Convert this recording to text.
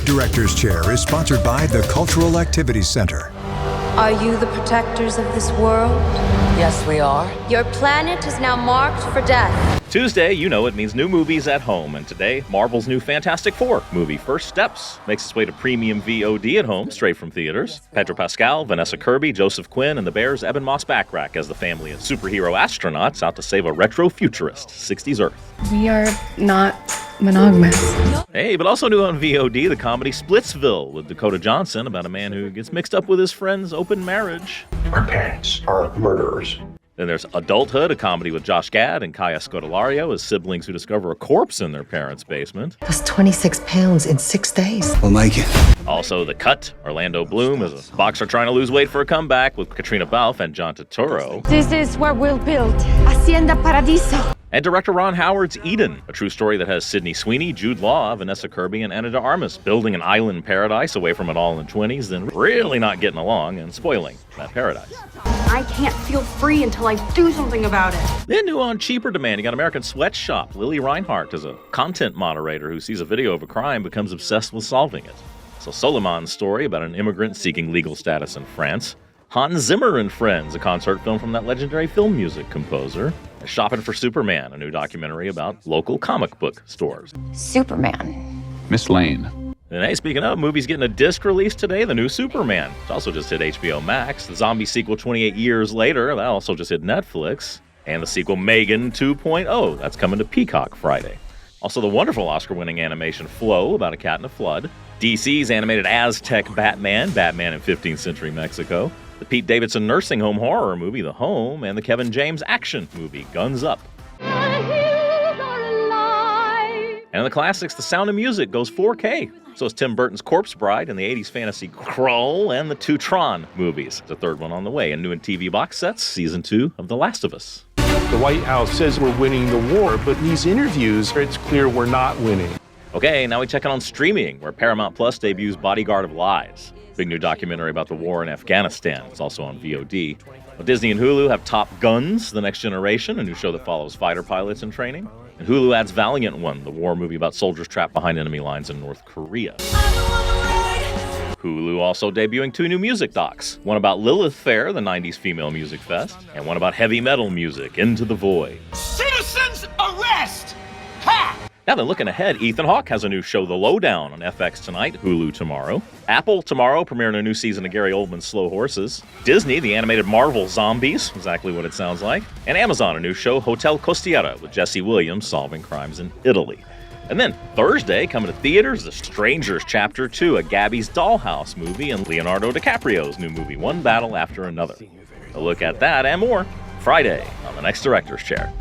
Director's Chair is sponsored by the Cultural Activities Center. Are you the protectors of this world? Yes, we are. Your planet is now marked for death. Tuesday, you know it means new movies at home, and today, Marvel's new Fantastic Four movie, First Steps, makes its way to premium VOD at home, straight from theaters. Pedro Pascal, Vanessa Kirby, Joseph Quinn, and the Bears' Eben Moss-Backrack as the family of superhero astronauts out to save a retro-futurist 60s Earth. We are not monogamous. Hey, but also new on VOD, the comedy Splitsville with Dakota Johnson about a man who gets mixed up with his friend's open marriage. Our parents are murderers. Then there's Adulthood, a comedy with Josh Gad and Kaya Scodelario as siblings who discover a corpse in their parents' basement. That's 26 pounds in 6 days. We'll make it. Also, The Cut, Orlando Bloom is a boxer trying to lose weight for a comeback with Katrina Balfe and John Turturro. This is where we'll build Hacienda Paradiso. And director Ron Howard's Eden, a true story that has Sydney Sweeney, Jude Law, Vanessa Kirby, and Ana de Armas building an island paradise away from it all in the 20s, then really not getting along and spoiling that paradise. I can't feel free until I do something about it. Then new on Cheaper Demand, you got American Sweatshop. Lily Reinhart is a content moderator who sees a video of a crime, becomes obsessed with solving it. So Soleiman's story about an immigrant seeking legal status in France. Hans Zimmer and Friends, a concert film from that legendary film music composer. Shopping for Superman, a new documentary about local comic book stores. Superman. Miss Lane. And hey, speaking of, movies getting a disc release today, the new Superman. It's also just hit HBO Max. The zombie sequel 28 years later, that also just hit Netflix. And the sequel Megan 2.0, that's coming to Peacock Friday. Also the wonderful Oscar-winning animation Flow, about a cat in a flood. DC's animated Aztec Batman, Batman in 15th century Mexico. The Pete Davidson nursing home horror movie, The Home, and the Kevin James action movie, Guns Up. And in the classics, The Sound of Music goes 4K. So is Tim Burton's Corpse Bride and the 80s fantasy Krull and the two Tron movies. The third one on the way. And new in TV box sets, Season 2 of The Last of Us. The White House says we're winning the war, but in these interviews, it's clear we're not winning. Okay, now we check in on streaming, where Paramount Plus debuts Bodyguard of Lies. Big new documentary about the war in Afghanistan. It's also on VOD. Well, Disney and Hulu have Top Guns, The Next Generation, a new show that follows fighter pilots in training. And Hulu adds Valiant One, the war movie about soldiers trapped behind enemy lines in North Korea. Hulu also debuting two new music docs. One about Lilith Fair, the 90s female music fest, and one about heavy metal music, Into the Void. Citizens arrest! Ha! Now then, looking ahead, Ethan Hawke has a new show, The Lowdown, on FX tonight, Hulu tomorrow. Apple tomorrow, premiering a new season of Gary Oldman's Slow Horses. Disney, the animated Marvel Zombies, exactly what it sounds like. And Amazon, a new show, Hotel Costiera, with Jesse Williams solving crimes in Italy. And then Thursday, coming to theaters, The Strangers Chapter 2, a Gabby's Dollhouse movie, and Leonardo DiCaprio's new movie, One Battle After Another. A look at that and more Friday on The Next Director's Chair.